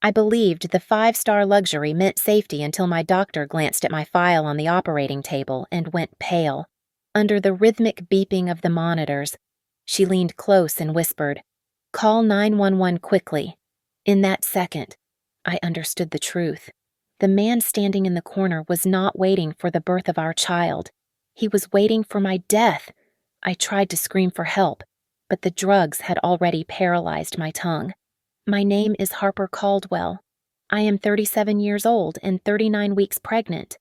I believed the five-star luxury meant safety until my doctor glanced at my file on the operating table and went pale. Under the rhythmic beeping of the monitors, she leaned close and whispered, "Call 911 quickly." In that second, I understood the truth. The man standing in the corner was not waiting for the birth of our child. He was waiting for my death. I tried to scream for help, but the drugs had already paralyzed my tongue. My name is Harper Caldwell. I am 37 years old and 39 weeks pregnant.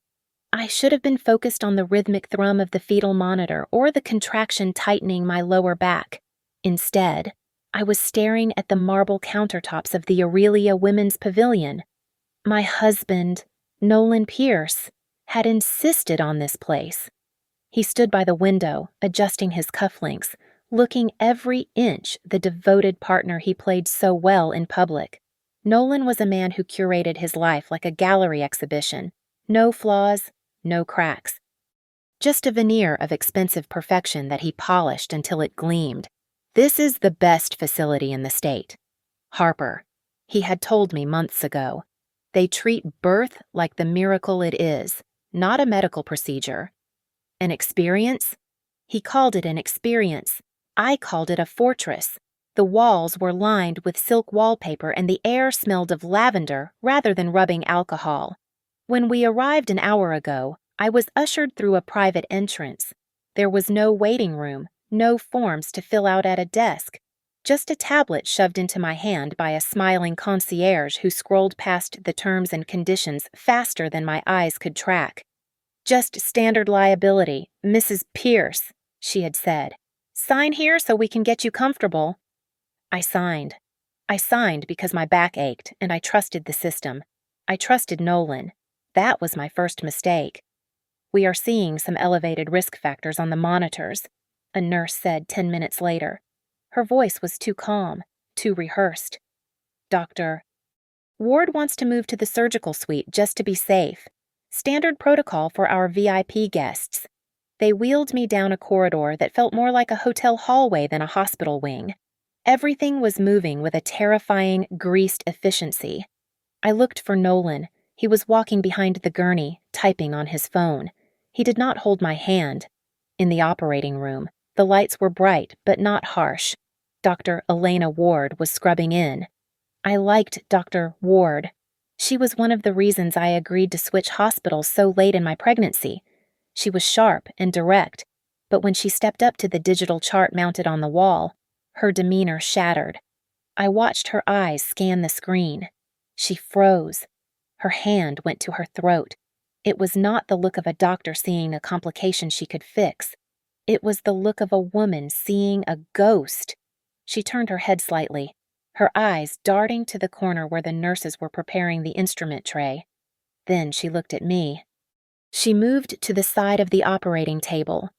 I should have been focused on the rhythmic thrum of the fetal monitor or the contraction tightening my lower back. Instead, I was staring at the marble countertops of the Aurelia Women's Pavilion. My husband, Nolan Pierce, had insisted on this place. He stood by the window, adjusting his cufflinks, looking every inch the devoted partner he played so well in public. Nolan was a man who curated his life like a gallery exhibition. No flaws, no cracks. Just a veneer of expensive perfection that he polished until it gleamed. This is the best facility in the state. Harper, he had told me months ago. They treat birth like the miracle it is, not a medical procedure. An experience? He called it an experience. I called it a fortress. The walls were lined with silk wallpaper and the air smelled of lavender rather than rubbing alcohol. When we arrived an hour ago, I was ushered through a private entrance. There was no waiting room, no forms to fill out at a desk, just a tablet shoved into my hand by a smiling concierge who scrolled past the terms and conditions faster than my eyes could track. "Just standard liability, Mrs. Pierce," she had said. "Sign here so we can get you comfortable." I signed. I signed because my back ached and I trusted the system. I trusted Nolan. That was my first mistake. "We are seeing some elevated risk factors on the monitors," a nurse said 10 minutes later. Her voice was too calm, too rehearsed. "Dr. Ward wants to move to the surgical suite just to be safe. Standard protocol for our VIP guests." They wheeled me down a corridor that felt more like a hotel hallway than a hospital wing. Everything was moving with a terrifying, greased efficiency. I looked for Nolan. He was walking behind the gurney, typing on his phone. He did not hold my hand. In the operating room, the lights were bright but not harsh. Dr. Elena Ward was scrubbing in. I liked Dr. Ward. She was one of the reasons I agreed to switch hospitals so late in my pregnancy. She was sharp and direct, but when she stepped up to the digital chart mounted on the wall, her demeanor shattered. I watched her eyes scan the screen. She froze. Her hand went to her throat. It was not the look of a doctor seeing a complication she could fix. It was the look of a woman seeing a ghost. She turned her head slightly, her eyes darting to the corner where the nurses were preparing the instrument tray. Then she looked at me. She moved to the side of the operating table.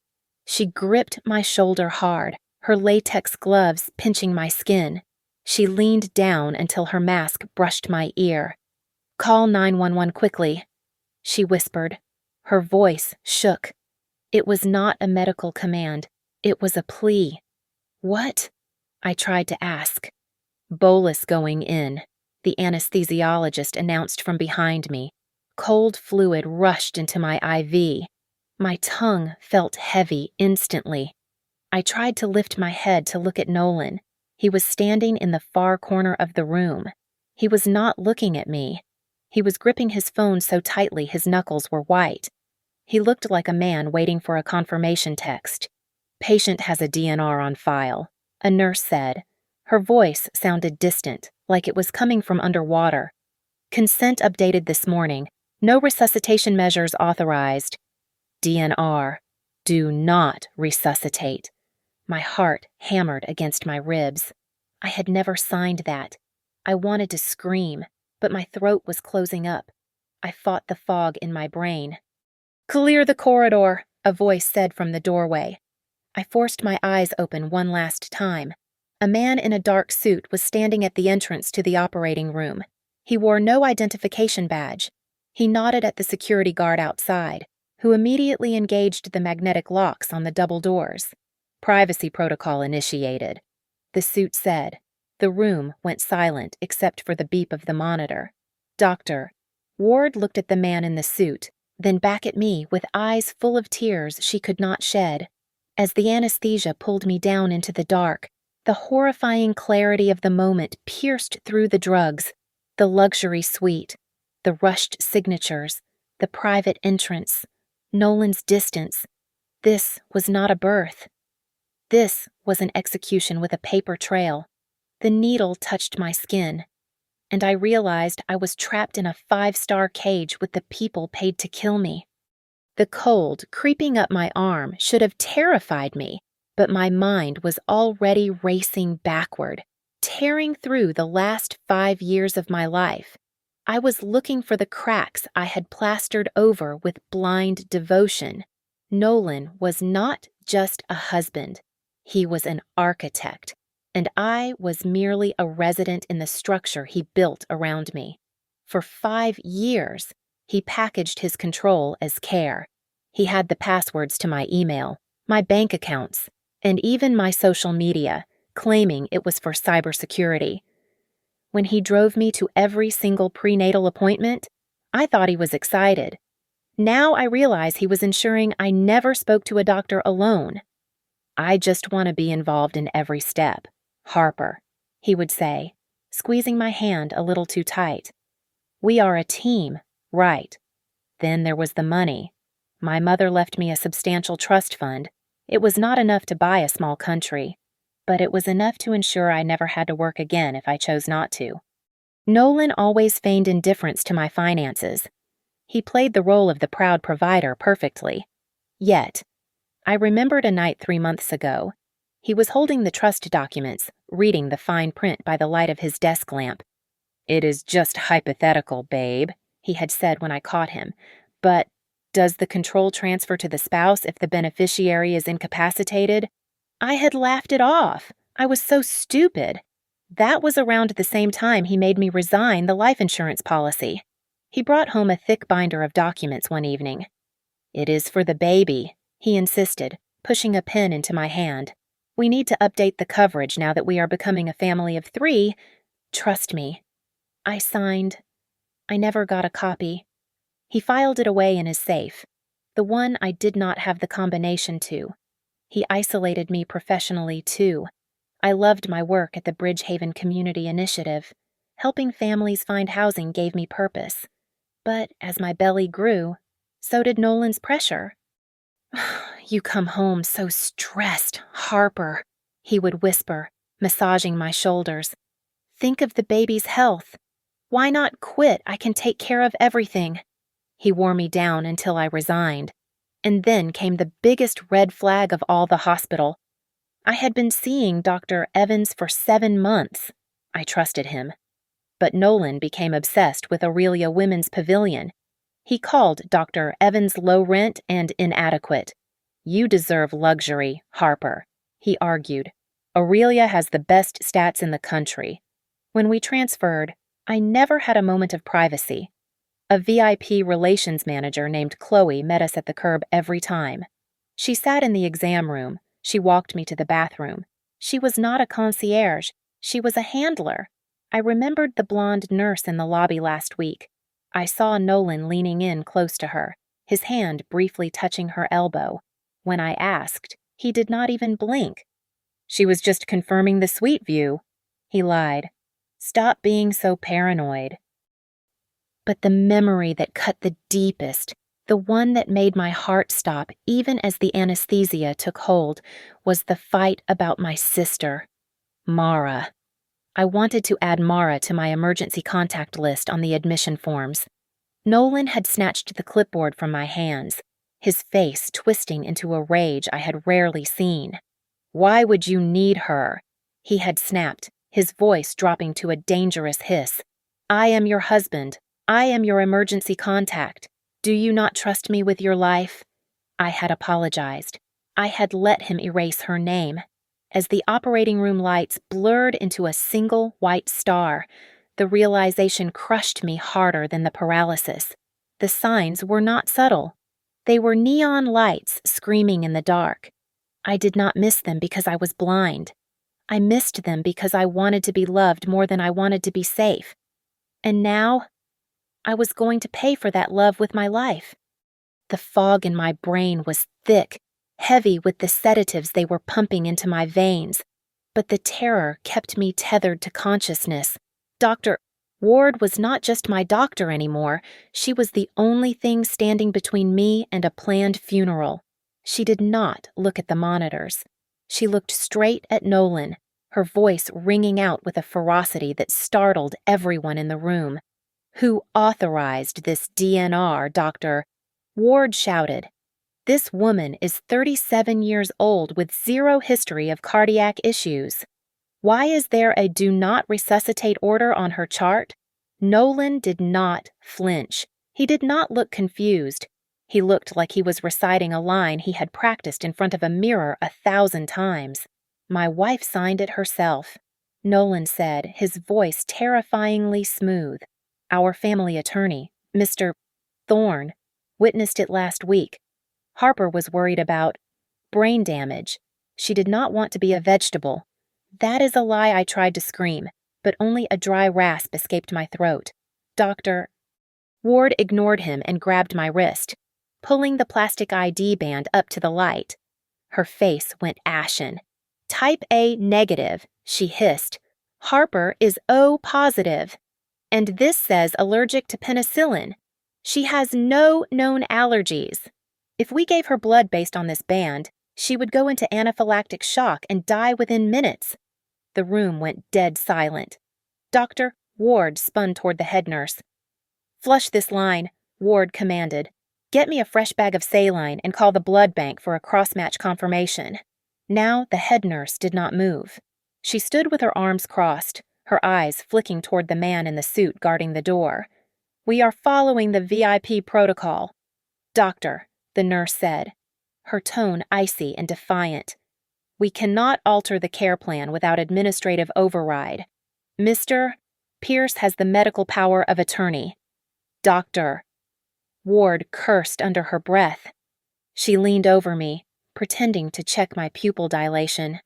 She gripped my shoulder hard, her latex gloves pinching my skin. She leaned down until her mask brushed my ear. "Call 911 quickly," she whispered. Her voice shook. It was not a medical command. It was a plea. "What?" I tried to ask. "Bolus going in," the anesthesiologist announced from behind me. Cold fluid rushed into my IV. My tongue felt heavy instantly. I tried to lift my head to look at Nolan. He was standing in the far corner of the room. He was not looking at me. He was gripping his phone so tightly his knuckles were white. He looked like a man waiting for a confirmation text. "Patient has a DNR on file," a nurse said. Her voice sounded distant, like it was coming from underwater. "Consent updated this morning. No resuscitation measures authorized." DNR. Do not resuscitate. My heart hammered against my ribs. I had never signed that. I wanted to scream, but my throat was closing up. I fought the fog in my brain. "Clear the corridor," a voice said from the doorway. I forced my eyes open one last time. A man in a dark suit was standing at the entrance to the operating room. He wore no identification badge. He nodded at the security guard outside, who immediately engaged the magnetic locks on the double doors. "Privacy protocol initiated," the suit said. The room went silent except for the beep of the monitor. "Doctor." Ward looked at the man in the suit, then back at me with eyes full of tears she could not shed. As the anesthesia pulled me down into the dark, the horrifying clarity of the moment pierced through the drugs, the luxury suite, the rushed signatures, the private entrance, Nolan's distance. This was not a birth. This was an execution with a paper trail. The needle touched my skin, and I realized I was trapped in a 5-star cage with the people paid to kill me. The cold creeping up my arm should have terrified me, but my mind was already racing backward, tearing through the last 5 years of my life. I was looking for the cracks I had plastered over with blind devotion. Nolan was not just a husband. He was an architect, and I was merely a resident in the structure he built around me. For 5 years, he packaged his control as care. He had the passwords to my email, my bank accounts, and even my social media, claiming it was for cybersecurity. When he drove me to every single prenatal appointment, I thought he was excited. Now I realize he was ensuring I never spoke to a doctor alone. "I just want to be involved in every step, Harper," he would say, squeezing my hand a little too tight. "We are a team, right?" Then there was the money. My mother left me a substantial trust fund. It was not enough to buy a small country, but it was enough to ensure I never had to work again if I chose not to. Nolan always feigned indifference to my finances. He played the role of the proud provider perfectly. Yet, I remembered a night 3 months ago. He was holding the trust documents, reading the fine print by the light of his desk lamp. "It is just hypothetical, babe," he had said when I caught him. "But does the control transfer to the spouse if the beneficiary is incapacitated?" I had laughed it off. I was so stupid. That was around the same time he made me resign the life insurance policy. He brought home a thick binder of documents one evening. "It is for the baby," he insisted, pushing a pen into my hand. "We need to update the coverage now that we are becoming a family of 3. Trust me." I signed. I never got a copy. He filed it away in his safe, the one I did not have the combination to. He isolated me professionally, too. I loved my work at the Bridgehaven Community Initiative. Helping families find housing gave me purpose. But as my belly grew, so did Nolan's pressure. "You come home so stressed, Harper," he would whisper, massaging my shoulders. "Think of the baby's health. Why not quit? I can take care of everything." He wore me down until I resigned. And then came the biggest red flag of all, the hospital. I had been seeing Dr. Evans for 7 months. I trusted him. But Nolan became obsessed with Aurelia Women's Pavilion. He called Dr. Evans low rent and inadequate. "You deserve luxury, Harper," he argued. "Aurelia has the best stats in the country." When we transferred, I never had a moment of privacy. A VIP relations manager named Chloe met us at the curb every time. She sat in the exam room. She walked me to the bathroom. She was not a concierge. She was a handler. I remembered the blonde nurse in the lobby last week. I saw Nolan leaning in close to her, his hand briefly touching her elbow. When I asked, he did not even blink. "She was just confirming the suite view," he lied. "Stop being so paranoid." But the memory that cut the deepest, the one that made my heart stop even as the anesthesia took hold, was the fight about my sister, Mara. I wanted to add Mara to my emergency contact list on the admission forms. Nolan had snatched the clipboard from my hands, his face twisting into a rage I had rarely seen. "Why would you need her?" he had snapped, his voice dropping to a dangerous hiss. "I am your husband. I am your emergency contact. Do you not trust me with your life?" I had apologized. I had let him erase her name. As the operating room lights blurred into a single white star, the realization crushed me harder than the paralysis. The signs were not subtle. They were neon lights screaming in the dark. I did not miss them because I was blind. I missed them because I wanted to be loved more than I wanted to be safe. And now, I was going to pay for that love with my life. The fog in my brain was thick, heavy with the sedatives they were pumping into my veins, but the terror kept me tethered to consciousness. Dr. Ward was not just my doctor anymore. She was the only thing standing between me and a planned funeral. She did not look at the monitors. She looked straight at Nolan, her voice ringing out with a ferocity that startled everyone in the room. "Who authorized this DNR, Dr.?" Ward shouted. "This woman is 37 years old with zero history of cardiac issues. Why is there a do not resuscitate order on her chart?" Nolan did not flinch. He did not look confused. He looked like he was reciting a line he had practiced in front of a mirror 1,000 times. "My wife signed it herself," Nolan said, his voice terrifyingly smooth. "Our family attorney, Mr. Thorne, witnessed it last week. Harper was worried about brain damage. She did not want to be a vegetable." That is a lie. I tried to scream, but only a dry rasp escaped my throat. "Dr. Ward ignored him and grabbed my wrist, pulling the plastic ID band up to the light. Her face went ashen. "Type A negative," she hissed. "Harper is O positive. And this says allergic to penicillin. She has no known allergies. If we gave her blood based on this band, she would go into anaphylactic shock and die within minutes." The room went dead silent. Dr. Ward spun toward the head nurse. "Flush this line," Ward commanded. "Get me a fresh bag of saline and call the blood bank for a cross-match confirmation." Now the head nurse did not move. She stood with her arms crossed, her eyes flicking toward the man in the suit guarding the door. "We are following the VIP protocol." "Doctor," the nurse said, her tone icy and defiant, "we cannot alter the care plan without administrative override. Mr. Pierce has the medical power of attorney." "Doctor." Ward cursed under her breath. She leaned over me, pretending to check my pupil dilation.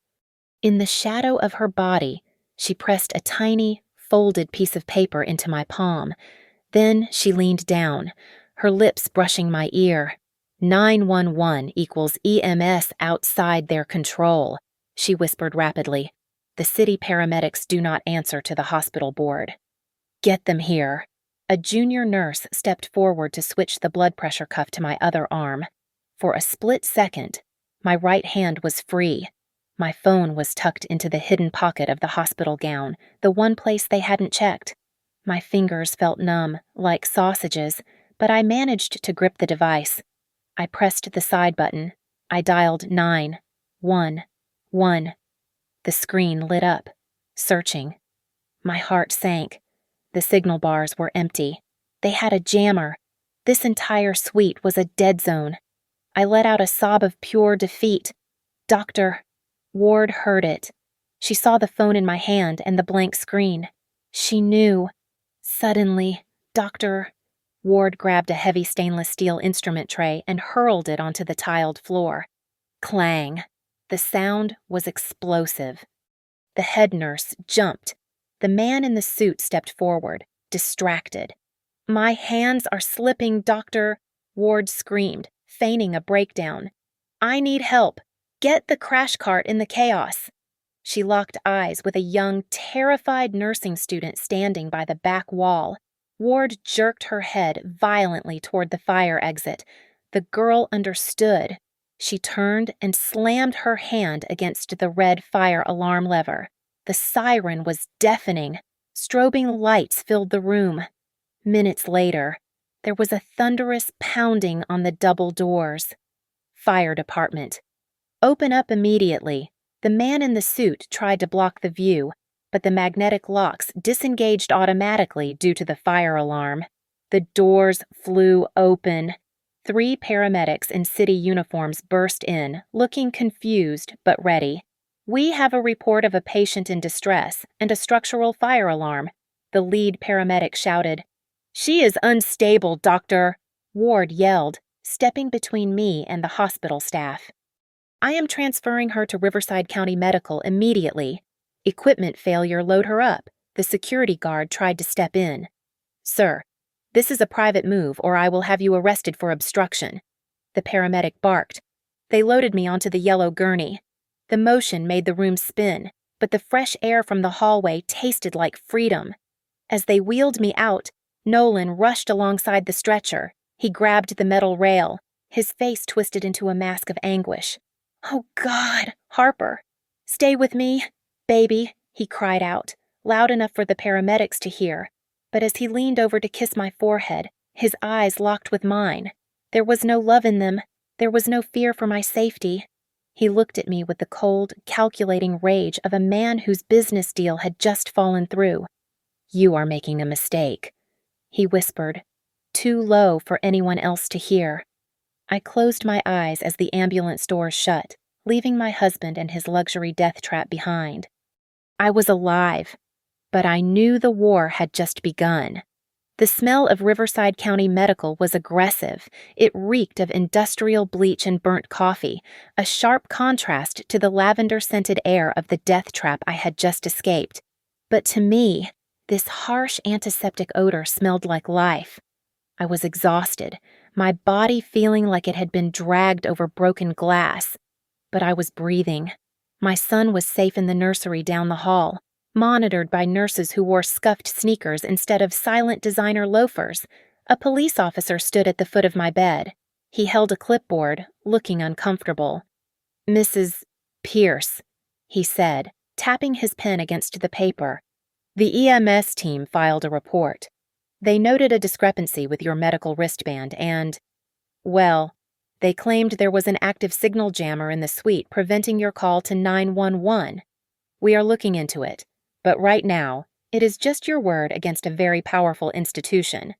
In the shadow of her body, she pressed a tiny, folded piece of paper into my palm. Then she leaned down, her lips brushing my ear. 911 equals EMS outside their control," she whispered rapidly. "The city paramedics do not answer to the hospital board." "Get them here." A junior nurse stepped forward to switch the blood pressure cuff to my other arm. For a split second, my right hand was free. My phone was tucked into the hidden pocket of the hospital gown, the one place they hadn't checked. My fingers felt numb, like sausages, but I managed to grip the device. I pressed the side button. I dialed 911. The screen lit up, searching. My heart sank. The signal bars were empty. They had a jammer. This entire suite was a dead zone. I let out a sob of pure defeat. "Doctor." Ward heard it. She saw the phone in my hand and the blank screen. She knew. Suddenly, "Doctor." Ward grabbed a heavy stainless steel instrument tray and hurled it onto the tiled floor. Clang. The sound was explosive. The head nurse jumped. The man in the suit stepped forward, distracted. "My hands are slipping, Doctor," Ward screamed, feigning a breakdown. "I need help. Get the crash cart in the chaos." She locked eyes with a young, terrified nursing student standing by the back wall. Ward jerked her head violently toward the fire exit. The girl understood. She turned and slammed her hand against the red fire alarm lever. The siren was deafening. Strobing lights filled the room. Minutes later, there was a thunderous pounding on the double doors. "Fire department. Open up immediately." The man in the suit tried to block the view, but the magnetic locks disengaged automatically due to the fire alarm. The doors flew open. 3 paramedics in city uniforms burst in, looking confused but ready. "We have a report of a patient in distress and a structural fire alarm," the lead paramedic shouted. "She is unstable, Doctor," Ward yelled, stepping between me and the hospital staff. "I am transferring her to Riverside County Medical immediately." Equipment failure, load her up. The security guard tried to step in. Sir, this is a private move or I will have you arrested for obstruction. The paramedic barked. They loaded me onto the yellow gurney. The motion made the room spin, but the fresh air from the hallway tasted like freedom. As they wheeled me out, Nolan rushed alongside the stretcher. He grabbed the metal rail, his face twisted into a mask of anguish. Oh, God, Harper. Stay with me, baby, he cried out, loud enough for the paramedics to hear. But as he leaned over to kiss my forehead, his eyes locked with mine. There was no love in them. There was no fear for my safety. He looked at me with the cold, calculating rage of a man whose business deal had just fallen through. You are making a mistake, he whispered, too low for anyone else to hear. I closed my eyes as the ambulance doors shut, leaving my husband and his luxury death trap behind. I was alive, but I knew the war had just begun. The smell of Riverside County Medical was aggressive. It reeked of industrial bleach and burnt coffee, a sharp contrast to the lavender-scented air of the death trap I had just escaped. But to me, this harsh antiseptic odor smelled like life. I was exhausted, my body feeling like it had been dragged over broken glass. But I was breathing. My son was safe in the nursery down the hall, monitored by nurses who wore scuffed sneakers instead of silent designer loafers. A police officer stood at the foot of my bed. He held a clipboard, looking uncomfortable. Mrs. Pierce, he said, tapping his pen against the paper. The EMS team filed a report. They noted a discrepancy with your medical wristband and, well, they claimed there was an active signal jammer in the suite preventing your call to 911. We are looking into it. But right now, it is just your word against a very powerful institution.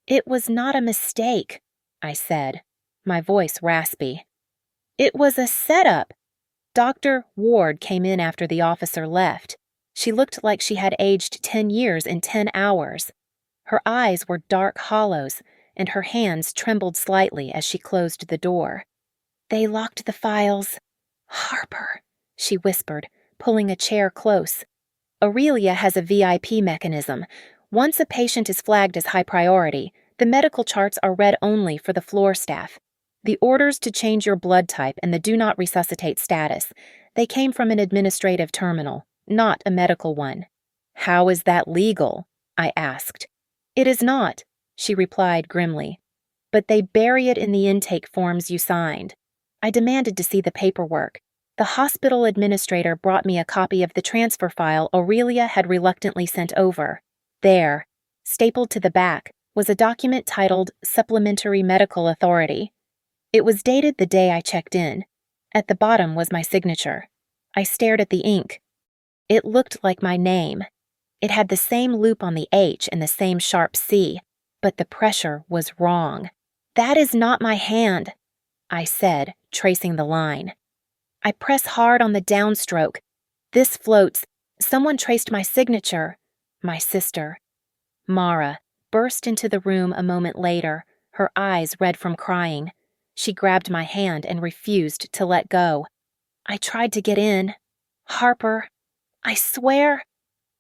It was not a mistake, I said, my voice raspy. It was a setup. Dr. Ward came in after the officer left. She looked like she had aged 10 years in 10 hours. Her eyes were dark hollows, and her hands trembled slightly as she closed the door. They locked the files. Harper, she whispered, pulling a chair close. Aurelia has a VIP mechanism. Once a patient is flagged as high priority, the medical charts are read only for the floor staff. The orders to change your blood type and the do not resuscitate status, they came from an administrative terminal, not a medical one. How is that legal? I asked. It is not, she replied grimly. But they bury it in the intake forms you signed. I demanded to see the paperwork. The hospital administrator brought me a copy of the transfer file Aurelia had reluctantly sent over. There, stapled to the back, was a document titled Supplementary Medical Authority. It was dated the day I checked in. At the bottom was my signature. I stared at the ink. It looked like my name. It had the same loop on the H and the same sharp C, but the pressure was wrong. That is not my hand, I said, tracing the line. I press hard on the downstroke. This floats. Someone traced my signature. My sister. Mara burst into the room a moment later, her eyes red from crying. She grabbed my hand and refused to let go. I tried to get in. Harper, I swear.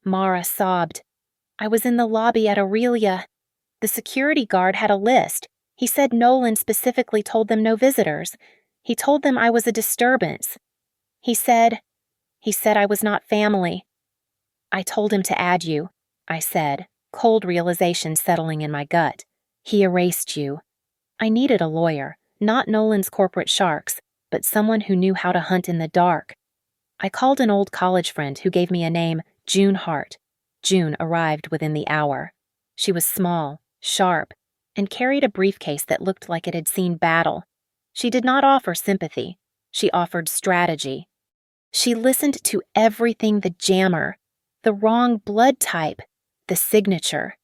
Mara sobbed. I was in the lobby at Aurelia. The security guard had a list. He said Nolan specifically told them no visitors. He told them I was a disturbance. He said I was not family. I told him to add you, I said, cold realization settling in my gut. He erased you. I needed a lawyer, not Nolan's corporate sharks, but someone who knew how to hunt in the dark. I called an old college friend who gave me a name, June Hart. June arrived within the hour. She was small, sharp, and carried a briefcase that looked like it had seen battle. She did not offer sympathy. She offered strategy. She listened to everything: the jammer, the wrong blood type, the signature.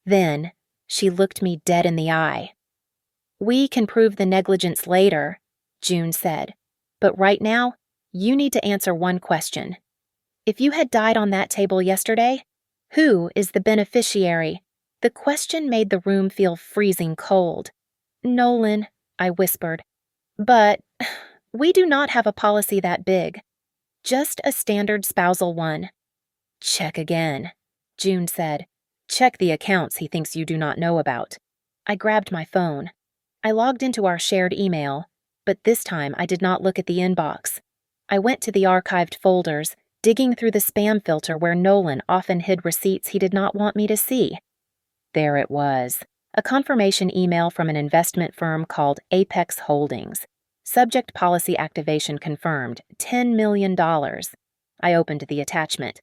Then she looked me dead in the eye. We can prove the negligence later, June said, but right now, you need to answer one question. If you had died on that table yesterday, who is the beneficiary? The question made the room feel freezing cold. Nolan, I whispered. But we do not have a policy that big. Just a standard spousal one. Check again, June said. Check the accounts he thinks you do not know about. I grabbed my phone. I logged into our shared email, but this time I did not look at the inbox. I went to the archived folders, digging through the spam filter where Nolan often hid receipts he did not want me to see. There it was, a confirmation email from an investment firm called Apex Holdings. Subject policy activation confirmed, $10 million. I opened the attachment.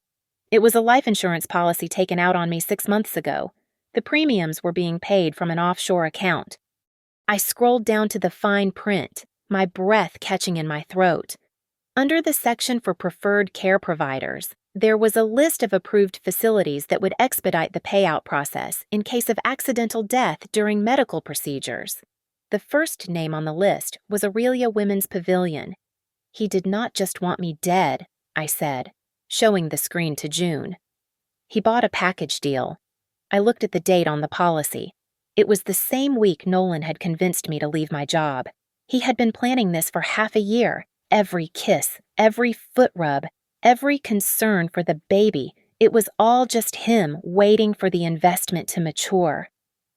It was a life insurance policy taken out on me 6 months ago. The premiums were being paid from an offshore account. I scrolled down to the fine print, my breath catching in my throat. Under the section for preferred care providers, there was a list of approved facilities that would expedite the payout process in case of accidental death during medical procedures. The first name on the list was Aurelia Women's Pavilion. He did not just want me dead, I said, showing the screen to June. He bought a package deal. I looked at the date on the policy. It was the same week Nolan had convinced me to leave my job. He had been planning this for half a year. Every kiss, every foot rub, every concern for the baby, it was all just him waiting for the investment to mature.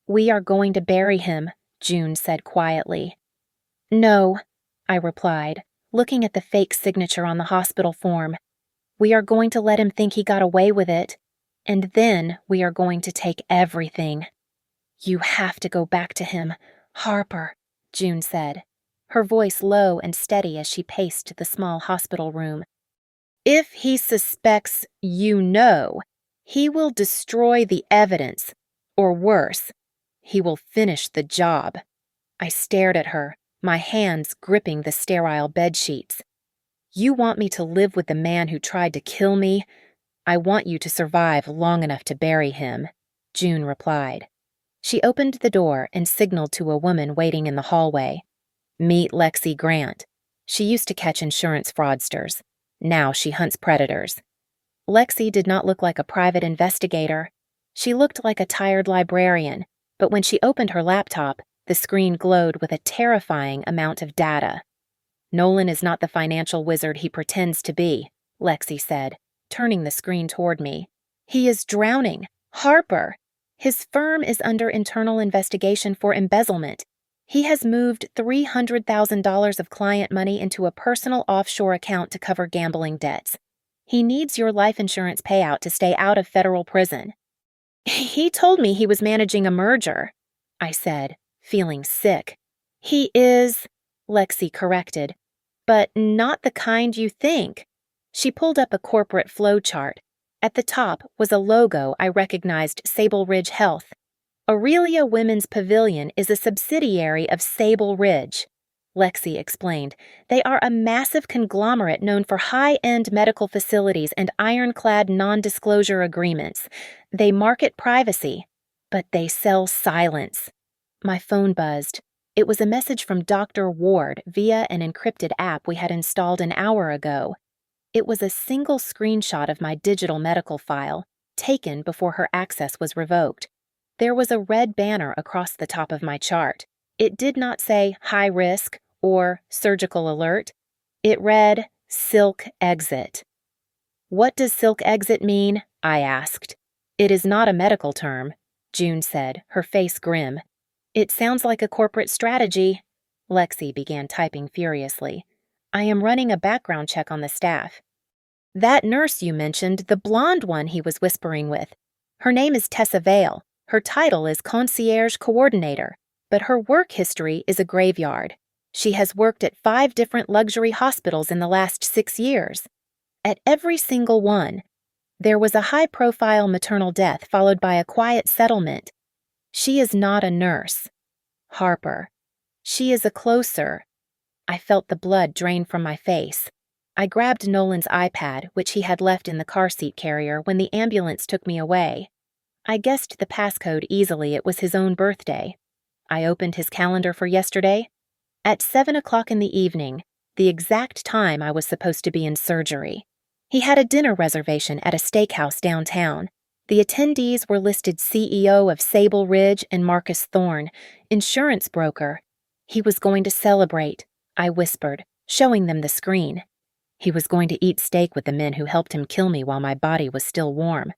"We are going to bury him," June said quietly. "No," I replied, looking at the fake signature on the hospital form. "We are going to let him think he got away with it, and then we are going to take everything." "You have to go back to him, Harper," June said, her voice low and steady as she paced the small hospital room. "If he suspects you know, he will destroy the evidence, or worse, he will finish the job." I stared at her, my hands gripping the sterile bedsheets. "You want me to live with the man who tried to kill me? I want you to survive long enough to bury him," June replied. She opened the door and signaled to a woman waiting in the hallway. "Meet Lexi Grant. She used to catch insurance fraudsters. Now she hunts predators." Lexi did not look like a private investigator. She looked like a tired librarian, but when she opened her laptop, the screen glowed with a terrifying amount of data. "Nolan is not the financial wizard he pretends to be," Lexi said, turning the screen toward me. "He is drowning. Harper! His firm is under internal investigation for embezzlement. He has moved $300,000 of client money into a personal offshore account to cover gambling debts. He needs your life insurance payout to stay out of federal prison." "He told me he was managing a merger," I said, feeling sick. "He is," Lexi corrected, "but not the kind you think." She pulled up a corporate flow chart. At the top was a logo I recognized: Sable Ridge Health. Aurelia Women's Pavilion is a subsidiary of Sable Ridge. Lexi explained. "They are a massive conglomerate known for high-end medical facilities and ironclad non-disclosure agreements. They market privacy, but they sell silence." My phone buzzed. It was a message from Dr. Ward via an encrypted app we had installed an hour ago. It was a single screenshot of my digital medical file, taken before her access was revoked. There was a red banner across the top of my chart. It did not say high risk or surgical alert. It read Silk Exit. "What does Silk Exit mean?" I asked. "It is not a medical term," June said, her face grim. "It sounds like a corporate strategy." Lexi began typing furiously. "I am running a background check on the staff." "That nurse you mentioned, the blonde one he was whispering with. Her name is Tessa Vale. Her title is Concierge Coordinator, but her work history is a graveyard. She has worked at 5 different luxury hospitals in the last 6 years. At every single one, there was a high-profile maternal death followed by a quiet settlement. She is not a nurse. Harper. She is a closer." I felt the blood drain from my face. I grabbed Nolan's iPad, which he had left in the car seat carrier when the ambulance took me away. I guessed the passcode easily. It was his own birthday. I opened his calendar for yesterday. At 7 o'clock in the evening, the exact time I was supposed to be in surgery. He had a dinner reservation at a steakhouse downtown. The attendees were listed CEO of Sable Ridge and Marcus Thorne, insurance broker. He was going to celebrate, I whispered, showing them the screen. He was going to eat steak with the men who helped him kill me while my body was still warm.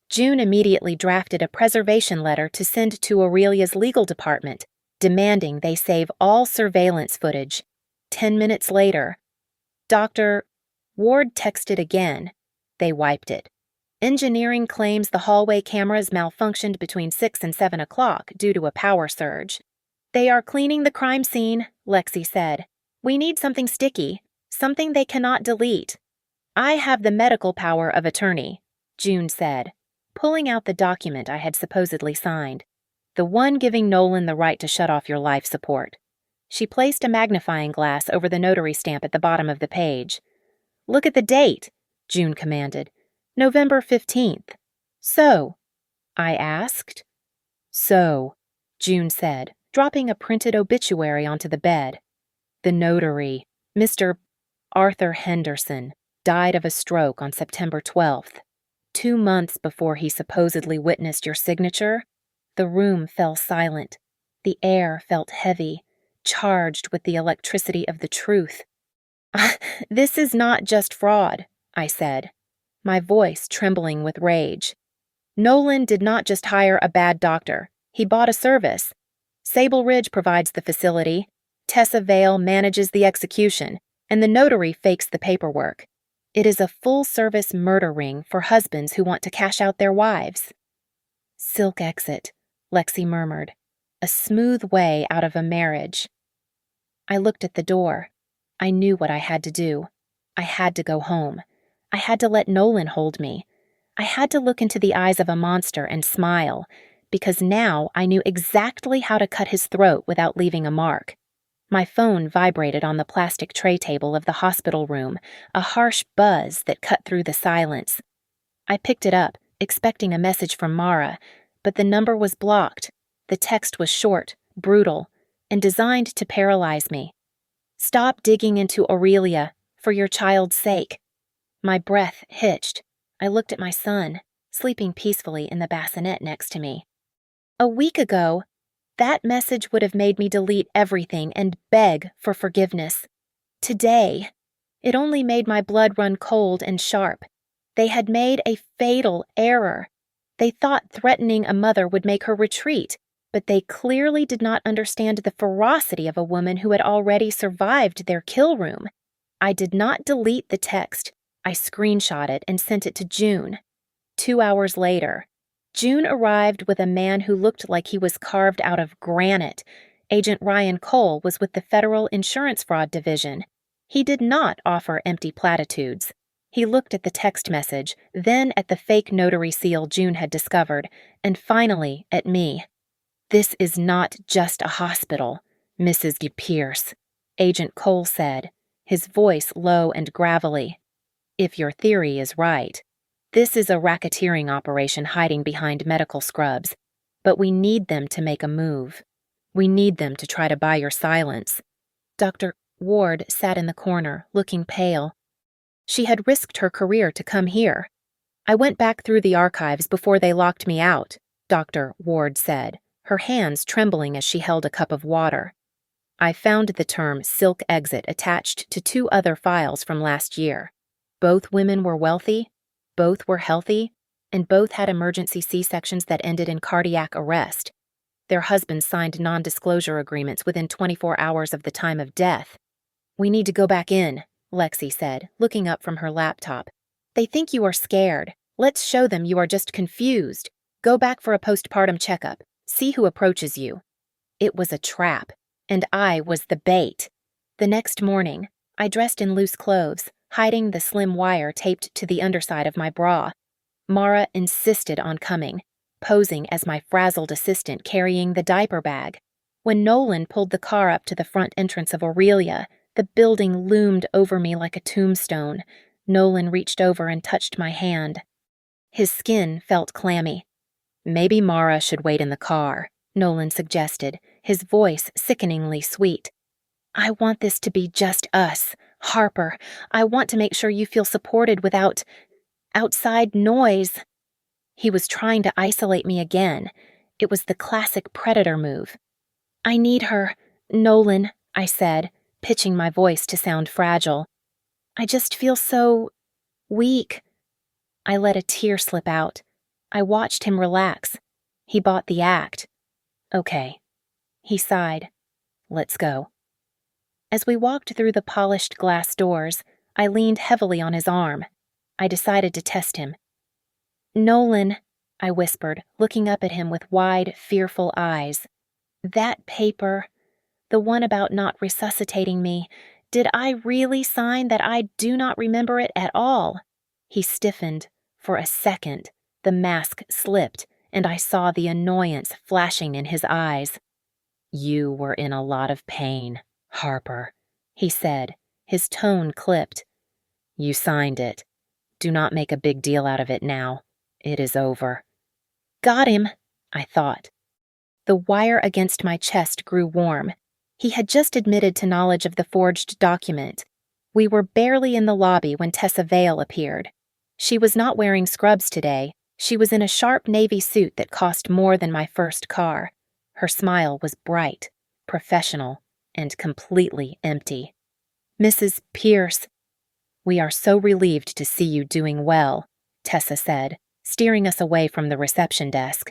June immediately drafted a preservation letter to send to Aurelia's legal department, demanding they save all surveillance footage. 10 minutes later, Dr. Ward texted again. They wiped it. Engineering claims the hallway cameras malfunctioned between 6 and 7 o'clock due to a power surge. They are cleaning the crime scene, Lexi said. We need something sticky, something they cannot delete. I have the medical power of attorney, June said, pulling out the document I had supposedly signed, the one giving Nolan the right to shut off your life support. She placed a magnifying glass over the notary stamp at the bottom of the page. Look at the date, June commanded. November 15th. So, I asked. So, June said, dropping a printed obituary onto the bed. The notary, Mr. Arthur Henderson, died of a stroke on September 12th. 2 months before he supposedly witnessed your signature, the room fell silent. The air felt heavy, charged with the electricity of the truth. This is not just fraud, I said, my voice trembling with rage. Nolan did not just hire a bad doctor. He bought a service. Sable Ridge provides the facility, Tessa Vale manages the execution, and the notary fakes the paperwork. It is a full-service murder ring for husbands who want to cash out their wives. Silk exit, Lexi murmured. A smooth way out of a marriage. I looked at the door. I knew what I had to do. I had to go home. I had to let Nolan hold me. I had to look into the eyes of a monster and smile, because now I knew exactly how to cut his throat without leaving a mark. My phone vibrated on the plastic tray table of the hospital room, a harsh buzz that cut through the silence. I picked it up, expecting a message from Mara, but the number was blocked. The text was short, brutal, and designed to paralyze me. Stop digging into Aurelia, for your child's sake. My breath hitched. I looked at my son, sleeping peacefully in the bassinet next to me. A week ago, that message would have made me delete everything and beg for forgiveness. Today, it only made my blood run cold and sharp. They had made a fatal error. They thought threatening a mother would make her retreat, but they clearly did not understand the ferocity of a woman who had already survived their kill room. I did not delete the text. I screenshot it and sent it to June. 2 hours later, June arrived with a man who looked like he was carved out of granite. Agent Ryan Cole was with the Federal Insurance Fraud Division. He did not offer empty platitudes. He looked at the text message, then at the fake notary seal June had discovered, and finally at me. This is not just a hospital, Mrs. Pierce, Agent Cole said, his voice low and gravelly. If your theory is right, this is a racketeering operation hiding behind medical scrubs, but we need them to make a move. We need them to try to buy your silence. Dr. Ward sat in the corner, looking pale. She had risked her career to come here. I went back through the archives before they locked me out, Dr. Ward said, her hands trembling as she held a cup of water. I found the term silk exit attached to 2 other files from last year. Both women were wealthy, both were healthy, and both had emergency C-sections that ended in cardiac arrest. Their husbands signed non-disclosure agreements within 24 hours of the time of death. We need to go back in, Lexi said, looking up from her laptop. They think you are scared. Let's show them you are just confused. Go back for a postpartum checkup. See who approaches you. It was a trap, and I was the bait. The next morning, I dressed in loose clothes, hiding the slim wire taped to the underside of my bra. Mara insisted on coming, posing as my frazzled assistant carrying the diaper bag. When Nolan pulled the car up to the front entrance of Aurelia, the building loomed over me like a tombstone. Nolan reached over and touched my hand. His skin felt clammy. Maybe Mara should wait in the car, Nolan suggested, his voice sickeningly sweet. I want this to be just us, Harper. I want to make sure you feel supported without outside noise. He was trying to isolate me again. It was the classic predator move. I need her, Nolan, I said, pitching my voice to sound fragile. I just feel so weak. I let a tear slip out. I watched him relax. He bought the act. Okay. He sighed. Let's go. As we walked through the polished glass doors, I leaned heavily on his arm. I decided to test him. Nolan, I whispered, looking up at him with wide, fearful eyes. That paper, the one about not resuscitating me, did I really sign that? I do not remember it at all. He stiffened. For a second, the mask slipped, and I saw the annoyance flashing in his eyes. You were in a lot of pain, Harper, he said, his tone clipped. You signed it. Do not make a big deal out of it now. It is over. Got him, I thought. The wire against my chest grew warm. He had just admitted to knowledge of the forged document. We were barely in the lobby when Tessa Vale appeared. She was not wearing scrubs today. She was in a sharp navy suit that cost more than my first car. Her smile was bright, professional, and completely empty. Mrs. Pierce, we are so relieved to see you doing well, Tessa said, steering us away from the reception desk.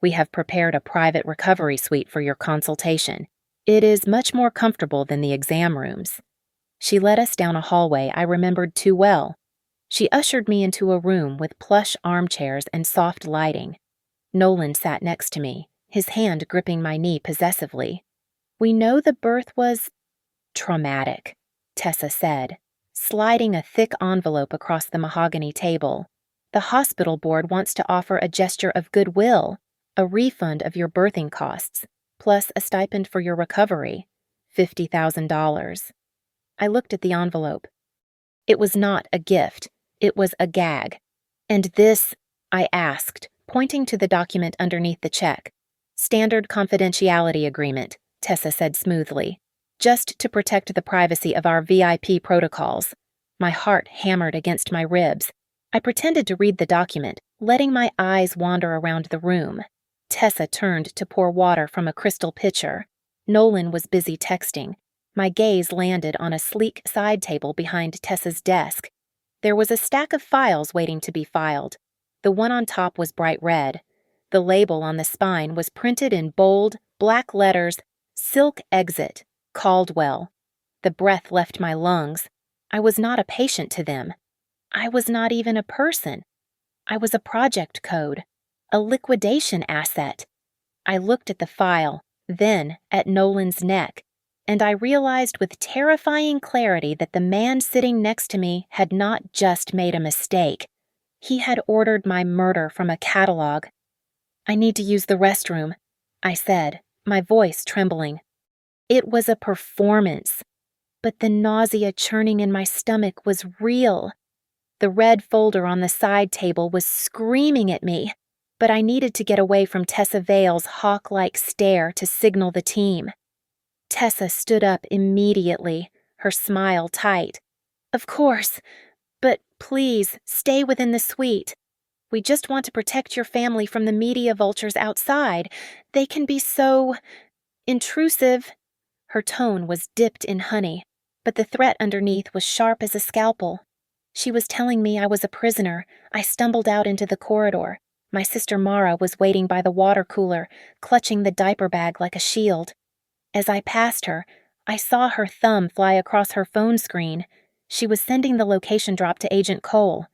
We have prepared a private recovery suite for your consultation. It is much more comfortable than the exam rooms. She led us down a hallway I remembered too well. She ushered me into a room with plush armchairs and soft lighting. Nolan sat next to me, his hand gripping my knee possessively. We know the birth was traumatic, Tessa said, sliding a thick envelope across the mahogany table. The hospital board wants to offer a gesture of goodwill, a refund of your birthing costs, plus a stipend for your recovery, $50,000. I looked at the envelope. It was not a gift. It was a gag. And this, I asked, pointing to the document underneath the check. Standard confidentiality agreement, Tessa said smoothly, just to protect the privacy of our VIP protocols. My heart hammered against my ribs. I pretended to read the document, letting my eyes wander around the room. Tessa turned to pour water from a crystal pitcher. Nolan was busy texting. My gaze landed on a sleek side table behind Tessa's desk. There was a stack of files waiting to be filed. The one on top was bright red. The label on the spine was printed in bold, black letters, Silk Exit, Caldwell. The breath left my lungs. I was not a patient to them. I was not even a person. I was a project code, a liquidation asset. I looked at the file, then at Nolan's neck, and I realized with terrifying clarity that the man sitting next to me had not just made a mistake. He had ordered my murder from a catalog. I need to use the restroom, I said, my voice trembling. It was a performance, but the nausea churning in my stomach was real. The red folder on the side table was screaming at me, but I needed to get away from Tessa Vale's hawk-like stare to signal the team. Tessa stood up immediately, her smile tight. Of course, but please stay within the suite. We just want to protect your family from the media vultures outside. They can be so intrusive. Her tone was dipped in honey, but the threat underneath was sharp as a scalpel. She was telling me I was a prisoner. I stumbled out into the corridor. My sister Mara was waiting by the water cooler, clutching the diaper bag like a shield. As I passed her, I saw her thumb fly across her phone screen. She was sending the location drop to Agent Cole.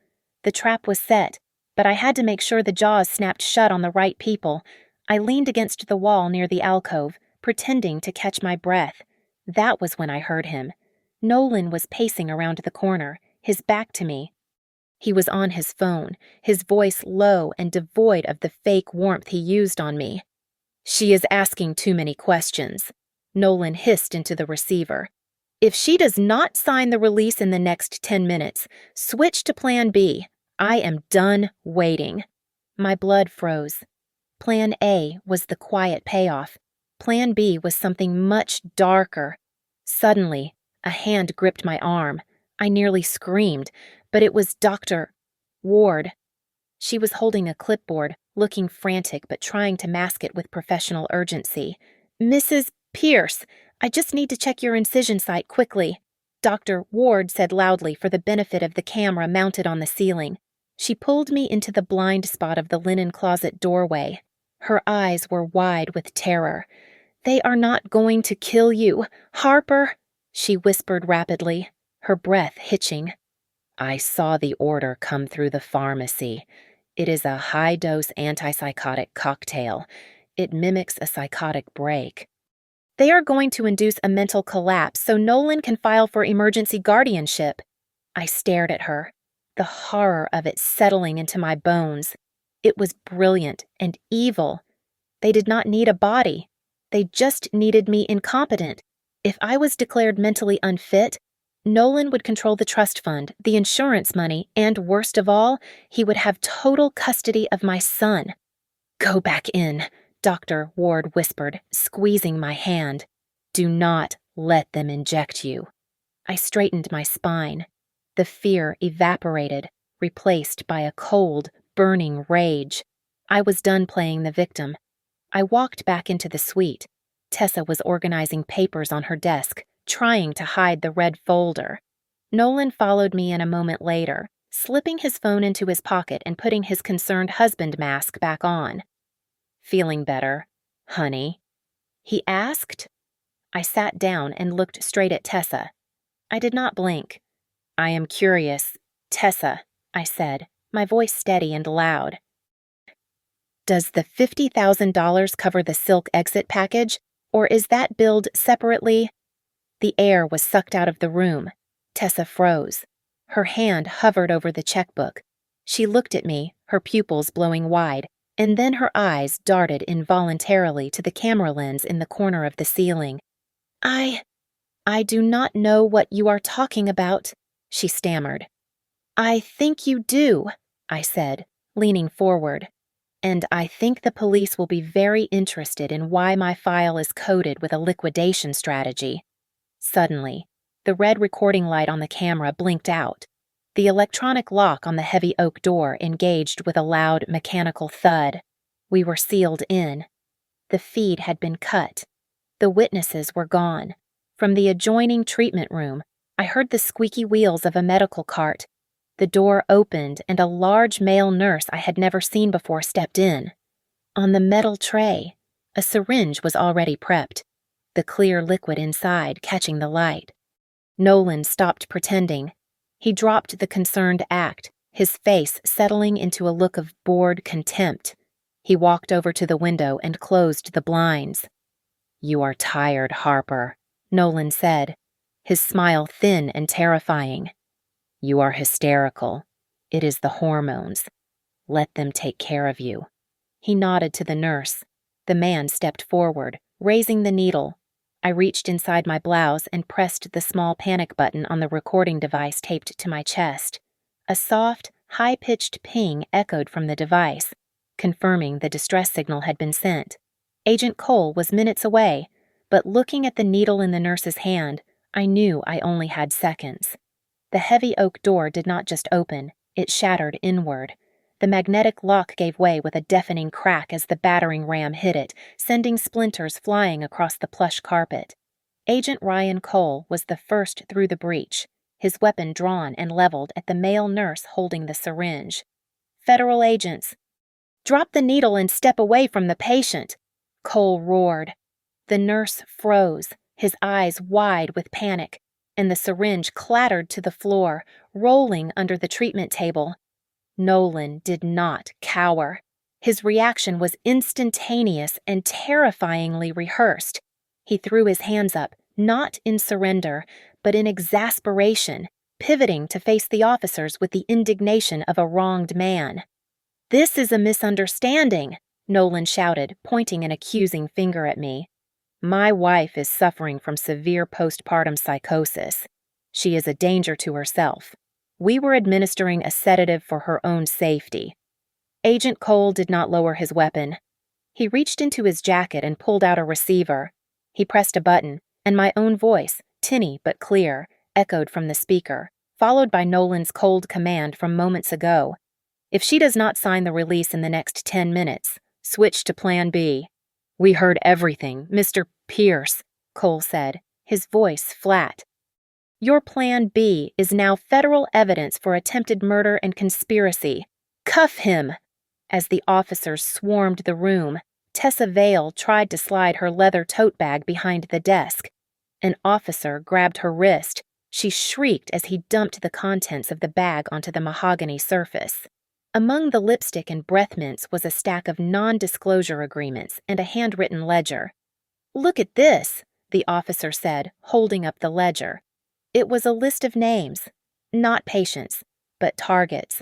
The trap was set, but I had to make sure the jaws snapped shut on the right people. I leaned against the wall near the alcove, pretending to catch my breath. That was when I heard him. Nolan was pacing around the corner, his back to me. He was on his phone, his voice low and devoid of the fake warmth he used on me. She is asking too many questions, Nolan hissed into the receiver. If she does not sign the release in the next 10 minutes, switch to Plan B. I am done waiting. My blood froze. Plan A was the quiet payoff. Plan B was something much darker. Suddenly, a hand gripped my arm. I nearly screamed, but it was Dr. Ward. She was holding a clipboard, looking frantic but trying to mask it with professional urgency. Mrs. Pierce, I just need to check your incision site quickly. Dr. Ward said loudly for the benefit of the camera mounted on the ceiling. She pulled me into the blind spot of the linen closet doorway. Her eyes were wide with terror. "They are not going to kill you, Harper," she whispered rapidly, her breath hitching. "I saw the order come through the pharmacy. It is a high-dose antipsychotic cocktail. It mimics a psychotic break." "They are going to induce a mental collapse so Nolan can file for emergency guardianship." I stared at her, the horror of it settling into my bones. It was brilliant and evil. They did not need a body. They just needed me incompetent. If I was declared mentally unfit, Nolan would control the trust fund, the insurance money, and worst of all, he would have total custody of my son. "Go back in," Dr. Ward whispered, squeezing my hand. "Do not let them inject you." I straightened my spine. The fear evaporated, replaced by a cold, burning rage. I was done playing the victim. I walked back into the suite. Tessa was organizing papers on her desk, trying to hide the red folder. Nolan followed me in a moment later, slipping his phone into his pocket and putting his concerned husband mask back on. "Feeling better, honey?" he asked. I sat down and looked straight at Tessa. I did not blink. "I am curious, Tessa," I said, my voice steady and loud. "Does the $50,000 cover the silk exit package, or is that billed separately?" The air was sucked out of the room. Tessa froze. Her hand hovered over the checkbook. She looked at me, her pupils blowing wide, and then her eyes darted involuntarily to the camera lens in the corner of the ceiling. I do not know what you are talking about," she stammered. "I think you do," I said, leaning forward. "And I think the police will be very interested in why my file is coded with a liquidation strategy." Suddenly, the red recording light on the camera blinked out. The electronic lock on the heavy oak door engaged with a loud mechanical thud. We were sealed in. The feed had been cut. The witnesses were gone. From the adjoining treatment room, I heard the squeaky wheels of a medical cart. The door opened and a large male nurse I had never seen before stepped in. On the metal tray, a syringe was already prepped, the clear liquid inside catching the light. Nolan stopped pretending. He dropped the concerned act, his face settling into a look of bored contempt. He walked over to the window and closed the blinds. "You are tired, Harper," Nolan said, his smile thin and terrifying. "You are hysterical. It is the hormones. Let them take care of you." He nodded to the nurse. The man stepped forward, raising the needle. I reached inside my blouse and pressed the small panic button on the recording device taped to my chest. A soft, high-pitched ping echoed from the device, confirming the distress signal had been sent. Agent Cole was minutes away, but looking at the needle in the nurse's hand, I knew I only had seconds. The heavy oak door did not just open, it shattered inward. The magnetic lock gave way with a deafening crack as the battering ram hit it, sending splinters flying across the plush carpet. Agent Ryan Cole was the first through the breach, his weapon drawn and leveled at the male nurse holding the syringe. "Federal agents, drop the needle and step away from the patient," Cole roared. The nurse froze, his eyes wide with panic, and the syringe clattered to the floor, rolling under the treatment table. Nolan did not cower. His reaction was instantaneous and terrifyingly rehearsed. He threw his hands up, not in surrender, but in exasperation, pivoting to face the officers with the indignation of a wronged man. "This is a misunderstanding," Nolan shouted, pointing an accusing finger at me. "My wife is suffering from severe postpartum psychosis. She is a danger to herself. We were administering a sedative for her own safety." Agent Cole did not lower his weapon. He reached into his jacket and pulled out a receiver. He pressed a button, and my own voice, tinny but clear, echoed from the speaker, followed by Nolan's cold command from moments ago. "If she does not sign the release in the next 10 minutes, switch to Plan B." "We heard everything, Mr. Pierce," Cole said, his voice flat. Your Plan B is now federal evidence for attempted murder and conspiracy. Cuff him!" As the officers swarmed the room, Tessa Vale tried to slide her leather tote bag behind the desk. An officer grabbed her wrist. She shrieked as he dumped the contents of the bag onto the mahogany surface. Among the lipstick and breath mints was a stack of non-disclosure agreements and a handwritten ledger. "Look at this," the officer said, holding up the ledger. It was a list of names, not patients, but targets.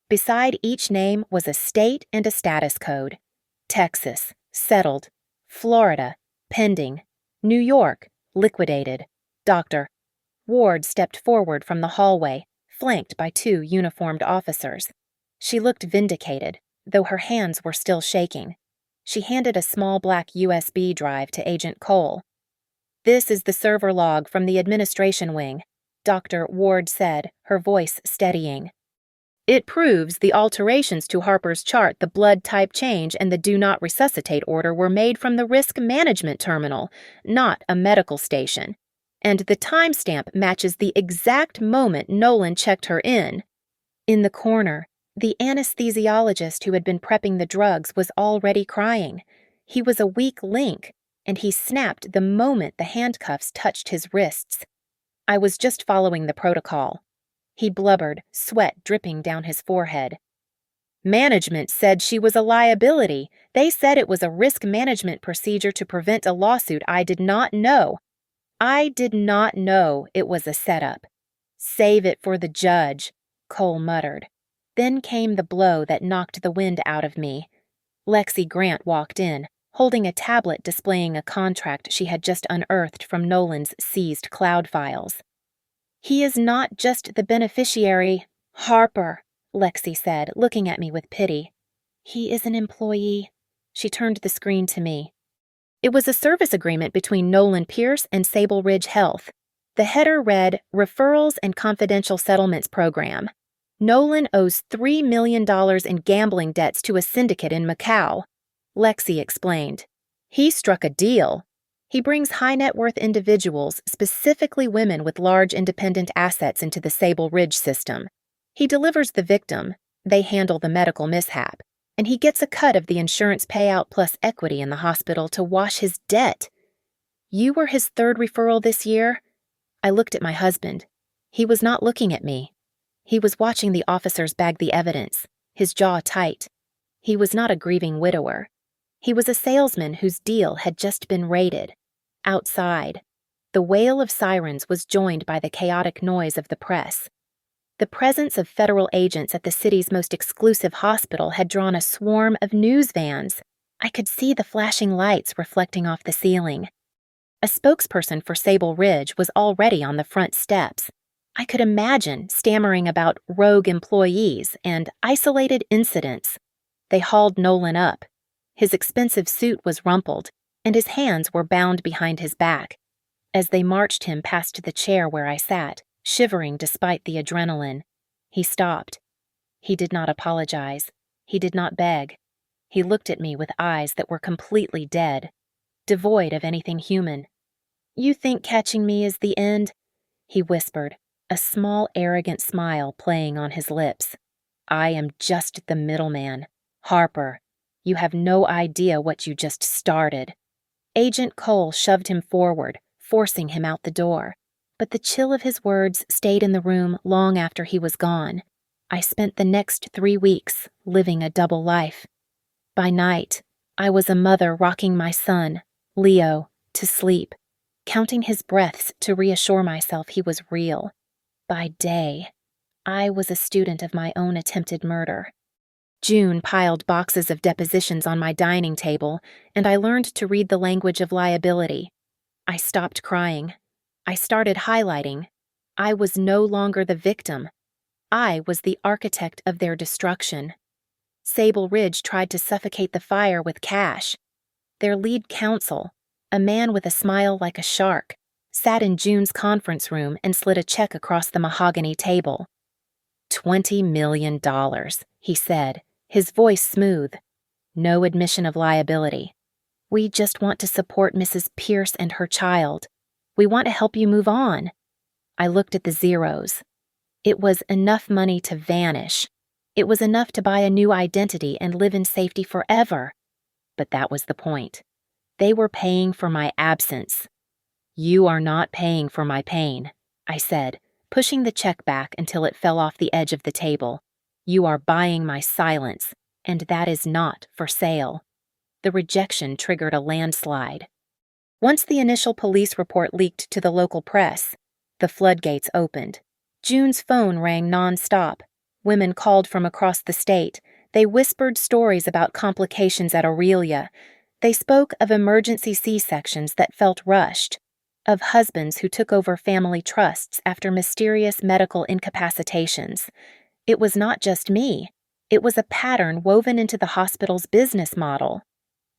Beside each name was a state and a status code. Texas, settled. Florida, pending. New York, liquidated. Dr. Ward stepped forward from the hallway, flanked by 2 uniformed officers. She looked vindicated, though her hands were still shaking. She handed a small black USB drive to Agent Cole. "This is the server log from the administration wing," Dr. Ward said, her voice steadying. "It proves the alterations to Harper's chart, the blood type change, and the do not resuscitate order were made from the risk management terminal, not a medical station. And the timestamp matches the exact moment Nolan checked her in." In the corner, the anesthesiologist who had been prepping the drugs was already crying. He was a weak link, and he snapped the moment the handcuffs touched his wrists. "I was just following the protocol." He blubbered, sweat dripping down his forehead. "Management said she was a liability. They said it was a risk management procedure to prevent a lawsuit. I did not know. I did not know it was a setup." "Save it for the judge," Cole muttered. Then came the blow that knocked the wind out of me. Lexi Grant walked in, holding a tablet displaying a contract she had just unearthed from Nolan's seized cloud files. "He is not just the beneficiary." "Harper," Lexi said, looking at me with pity. "He is an employee." She turned the screen to me. It was a service agreement between Nolan Pierce and Sable Ridge Health. The header read, "Referrals and Confidential Settlements Program." Nolan owes $3 million in gambling debts to a syndicate in Macau. Lexi explained. "He struck a deal. He brings high-net-worth individuals, specifically women with large independent assets, into the Sable Ridge system. He delivers the victim, they handle the medical mishap, and he gets a cut of the insurance payout plus equity in the hospital to wash his debt." "You were his 3rd referral this year?" I looked at my husband. He was not looking at me. He was watching the officers bag the evidence, his jaw tight. He was not a grieving widower. He was a salesman whose deal had just been raided. Outside, the wail of sirens was joined by the chaotic noise of the press. The presence of federal agents at the city's most exclusive hospital had drawn a swarm of news vans. I could see the flashing lights reflecting off the ceiling. A spokesperson for Sable Ridge was already on the front steps. I could imagine stammering about rogue employees and isolated incidents. They hauled Nolan up. His expensive suit was rumpled, and his hands were bound behind his back. As they marched him past the chair where I sat, shivering despite the adrenaline, he stopped. He did not apologize. He did not beg. He looked at me with eyes that were completely dead, devoid of anything human. "You think catching me is the end?" he whispered, a small, arrogant smile playing on his lips. "I am just the middleman. Harper, you have no idea what you just started." Agent Cole shoved him forward, forcing him out the door. But the chill of his words stayed in the room long after he was gone. I spent the next 3 weeks living a double life. By night, I was a mother rocking my son, Leo, to sleep, counting his breaths to reassure myself he was real. By day, I was a student of my own attempted murder. June piled boxes of depositions on my dining table, and I learned to read the language of liability. I stopped crying. I started highlighting. I was no longer the victim. I was the architect of their destruction. Sable Ridge tried to suffocate the fire with cash. Their lead counsel, a man with a smile like a shark, sat in June's conference room and slid a check across the mahogany table. $20 million, he said, his voice smooth. No admission of liability. "We just want to support Mrs. Pierce and her child. We want to help you move on." I looked at the zeros. It was enough money to vanish. It was enough to buy a new identity and live in safety forever. But that was the point. They were paying for my absence. "You are not paying for my pain," I said, pushing the check back until it fell off the edge of the table. "You are buying my silence, and that is not for sale." The rejection triggered a landslide. Once the initial police report leaked to the local press, the floodgates opened. June's phone rang nonstop. Women called from across the state. They whispered stories about complications at Aurelia. They spoke of emergency C-sections that felt rushed, of husbands who took over family trusts after mysterious medical incapacitations. It was not just me. It was a pattern woven into the hospital's business model.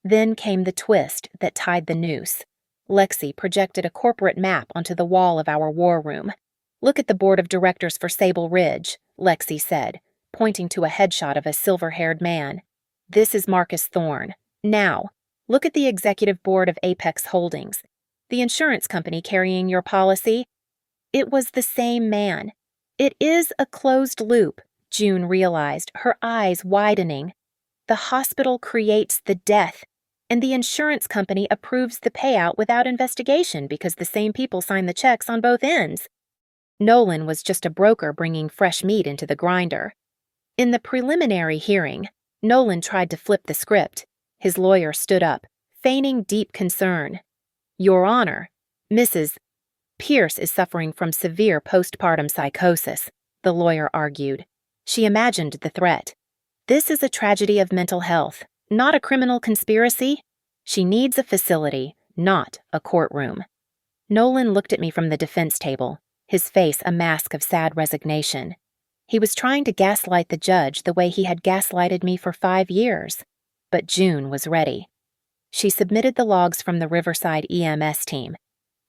Then came the twist that tied the noose. Lexi projected a corporate map onto the wall of our war room. "Look at the board of directors for Sable Ridge," Lexi said, pointing to a headshot of a silver-haired man. "This is Marcus Thorne. Now, look at the executive board of Apex Holdings, the insurance company carrying your policy." It was the same man. It is a closed loop, June realized, her eyes widening. The hospital creates the death, and the insurance company approves the payout without investigation because the same people sign the checks on both ends. Nolan was just a broker bringing fresh meat into the grinder. In the preliminary hearing, Nolan tried to flip the script. His lawyer stood up, feigning deep concern. "Your Honor, Mrs. Pierce is suffering from severe postpartum psychosis," the lawyer argued. She imagined the threat. "This is a tragedy of mental health, not a criminal conspiracy. She needs a facility, not a courtroom." Nolan looked at me from the defense table, his face a mask of sad resignation. He was trying to gaslight the judge the way he had gaslighted me for 5 years. But June was ready. She submitted the logs from the Riverside EMS team.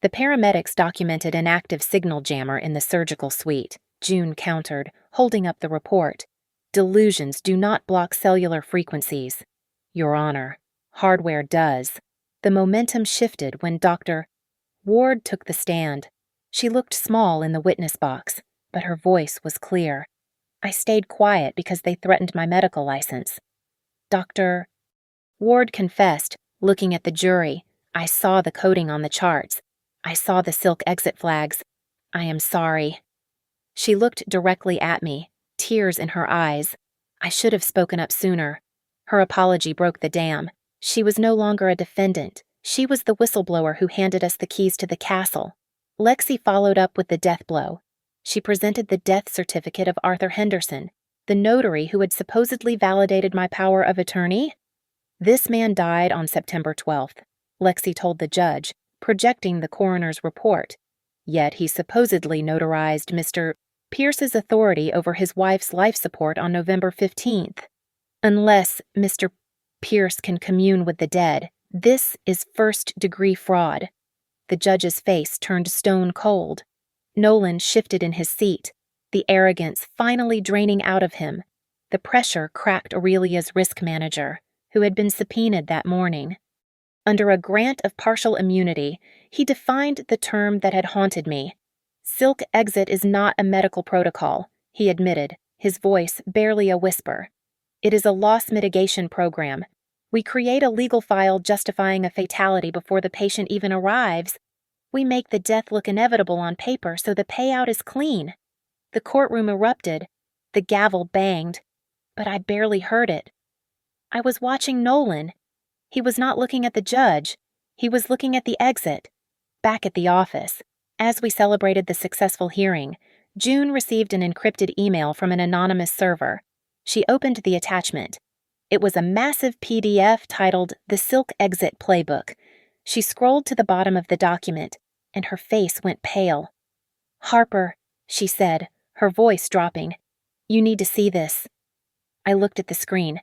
The paramedics documented an active signal jammer in the surgical suite. June countered, holding up the report. "Delusions do not block cellular frequencies." "Your Honor, hardware does." The momentum shifted when Dr. Ward took the stand. She looked small in the witness box, but her voice was clear. I stayed quiet because they threatened my medical license. "Dr. Ward confessed, looking at the jury. "I saw the coding on the charts. I saw the silk exit flags. I am sorry." She looked directly at me, tears in her eyes. I should have spoken up sooner. Her apology broke the dam. She was no longer a defendant. She was the whistleblower who handed us the keys to the castle. Lexi followed up with the death blow. She presented the death certificate of Arthur Henderson, the notary who had supposedly validated my power of attorney. "This man died on September 12th, Lexi told the judge, projecting the coroner's report. Yet he supposedly notarized Mr. Pierce's authority over his wife's life support on November 15th. Unless Mr. Pierce can commune with the dead, this is first-degree fraud." The judge's face turned stone cold. Nolan shifted in his seat, the arrogance finally draining out of him. The pressure cracked Aurelia's risk manager, who had been subpoenaed that morning. Under a grant of partial immunity, he defined the term that had haunted me. "Silk exit is not a medical protocol," he admitted, his voice barely a whisper. "It is a loss mitigation program. We create a legal file justifying a fatality before the patient even arrives. We make the death look inevitable on paper so the payout is clean." The courtroom erupted. The gavel banged. But I barely heard it. I was watching Nolan. He was not looking at the judge. He was looking at the exit. Back at the office, as we celebrated the successful hearing, June received an encrypted email from an anonymous server. She opened the attachment. It was a massive PDF titled "The Silk Exit Playbook." She scrolled to the bottom of the document, and her face went pale. "Harper," she said, her voice dropping, "you need to see this." I looked at the screen.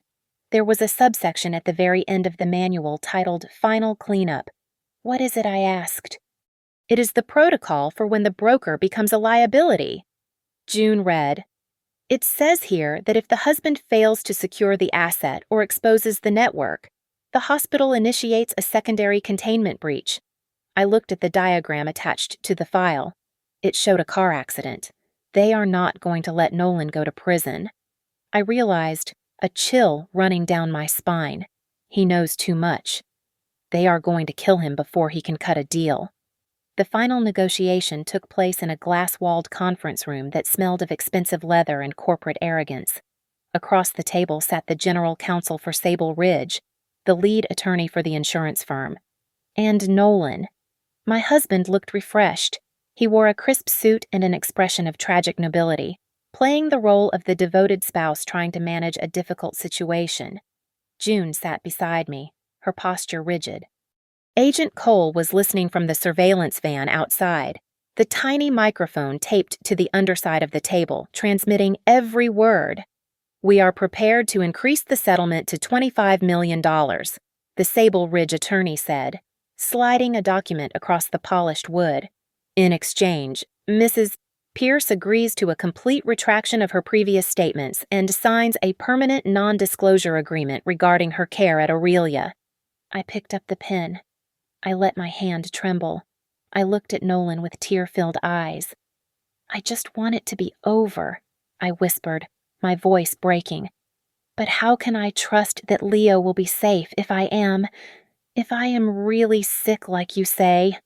There was a subsection at the very end of the manual titled "Final Cleanup." "What is it?" I asked. "It is the protocol for when the broker becomes a liability." June read, "It says here that if the husband fails to secure the asset or exposes the network, the hospital initiates a secondary containment breach." I looked at the diagram attached to the file. It showed a car accident. They are not going to let Nolan go to prison. I realized, a chill running down my spine. He knows too much. They are going to kill him before he can cut a deal. The final negotiation took place in a glass-walled conference room that smelled of expensive leather and corporate arrogance. Across the table sat the general counsel for Sable Ridge, the lead attorney for the insurance firm, and Nolan. My husband looked refreshed. He wore a crisp suit and an expression of tragic nobility, playing the role of the devoted spouse trying to manage a difficult situation. June sat beside me, her posture rigid. Agent Cole was listening from the surveillance van outside, the tiny microphone taped to the underside of the table, transmitting every word. "We are prepared to increase the settlement to $25 million, the Sable Ridge attorney said, sliding a document across the polished wood. In exchange, Mrs. Pierce agrees to a complete retraction of her previous statements and signs a permanent non-disclosure agreement regarding her care at Aurelia." I picked up the pen. I let my hand tremble. I looked at Nolan with tear-filled eyes. "I just want it to be over," I whispered, my voice breaking. "But how can I trust that Leo will be safe if I am really sick like you say?"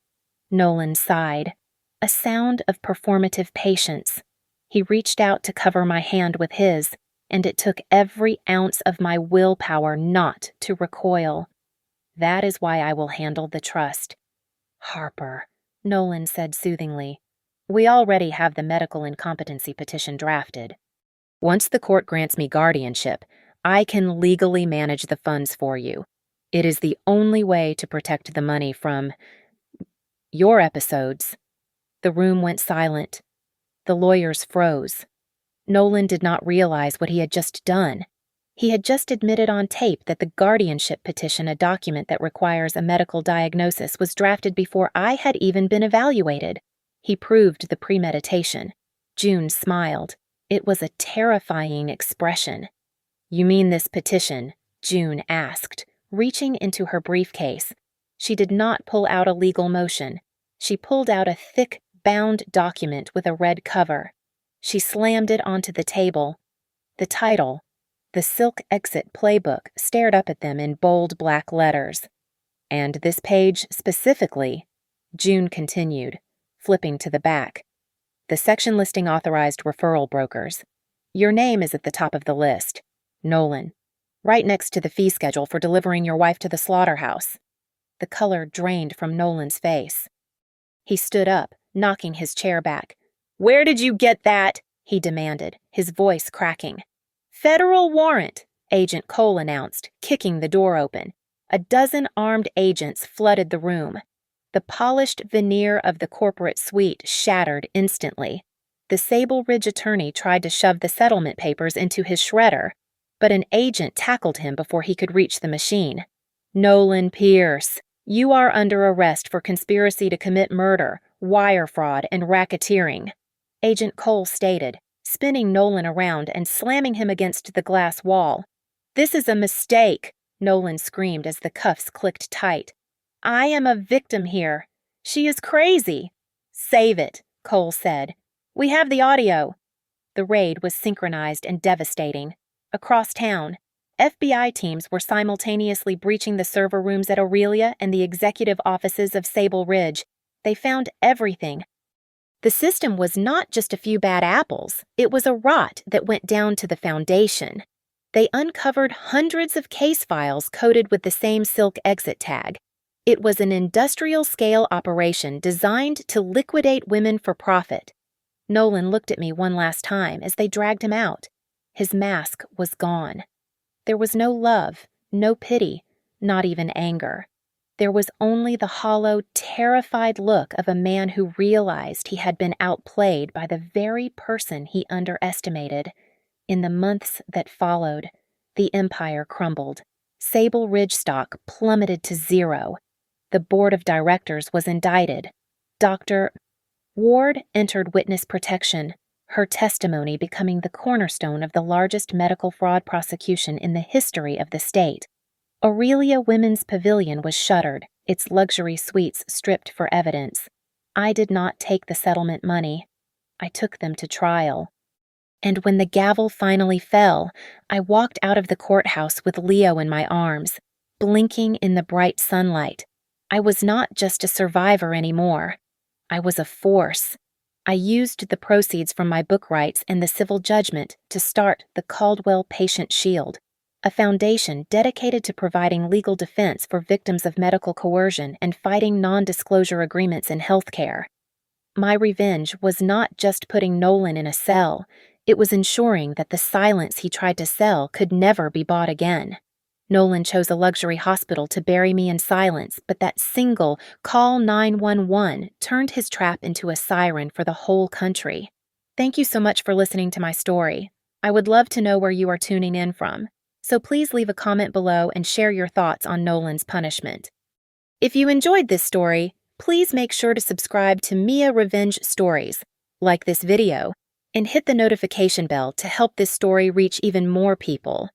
Nolan sighed, a sound of performative patience. He reached out to cover my hand with his, and it took every ounce of my willpower not to recoil. "That is why I will handle the trust." "Harper," Nolan said soothingly, "we already have the medical incompetency petition drafted. Once the court grants me guardianship, I can legally manage the funds for you. It is the only way to protect the money from your episodes." The room went silent. The lawyers froze. Nolan did not realize what he had just done. He had just admitted on tape that the guardianship petition, a document that requires a medical diagnosis, was drafted before I had even been evaluated. He proved the premeditation. June smiled. It was a terrifying expression. "You mean this petition?" June asked, reaching into her briefcase. She did not pull out a legal motion. She pulled out a thick, bound document with a red cover. She slammed it onto the table. The title, "The Silk Exit Playbook," stared up at them in bold black letters. "And this page specifically," June continued, flipping to the back. "The section listing authorized referral brokers. Your name is at the top of the list. Nolan. Right next to the fee schedule for delivering your wife to the slaughterhouse." The color drained from Nolan's face. He stood up, knocking his chair back. "Where did you get that?" he demanded, his voice cracking. "Federal warrant," Agent Cole announced, kicking the door open. A dozen armed agents flooded the room. The polished veneer of the corporate suite shattered instantly. The Sable Ridge attorney tried to shove the settlement papers into his shredder, but an agent tackled him before he could reach the machine. "Nolan Pierce, you are under arrest for conspiracy to commit murder, wire fraud, and racketeering," Agent Cole stated, spinning Nolan around and slamming him against the glass wall. "This is a mistake," Nolan screamed as the cuffs clicked tight. "I am a victim here. She is crazy." "Save it," Cole said. "We have the audio." The raid was synchronized and devastating. Across town, FBI teams were simultaneously breaching the server rooms at Aurelia and the executive offices of Sable Ridge. They found everything. The system was not just a few bad apples. It was a rot that went down to the foundation. They uncovered hundreds of case files coded with the same Silk Exit tag. It was an industrial-scale operation designed to liquidate women for profit. Nolan looked at me one last time as they dragged him out. His mask was gone. There was no love, no pity, not even anger. There was only the hollow, terrified look of a man who realized he had been outplayed by the very person he underestimated. In the months that followed, the empire crumbled. Sable Ridge stock plummeted to zero. The board of directors was indicted. Dr. Ward entered witness protection, her testimony becoming the cornerstone of the largest medical fraud prosecution in the history of the state. Aurelia Women's Pavilion was shuttered, its luxury suites stripped for evidence. I did not take the settlement money. I took them to trial. And when the gavel finally fell, I walked out of the courthouse with Leo in my arms, blinking in the bright sunlight. I was not just a survivor anymore. I was a force. I used the proceeds from my book rights and the civil judgment to start the Caldwell Patient Shield, a foundation dedicated to providing legal defense for victims of medical coercion and fighting non-disclosure agreements in healthcare. My revenge was not just putting Nolan in a cell, it was ensuring that the silence he tried to sell could never be bought again. Nolan chose a luxury hospital to bury me in silence, but that single "call 911" turned his trap into a siren for the whole country. Thank you so much for listening to my story. I would love to know where you are tuning in from, so please leave a comment below and share your thoughts on Nolan's punishment. If you enjoyed this story, please make sure to subscribe to Mia Revenge Stories, like this video, and hit the notification bell to help this story reach even more people.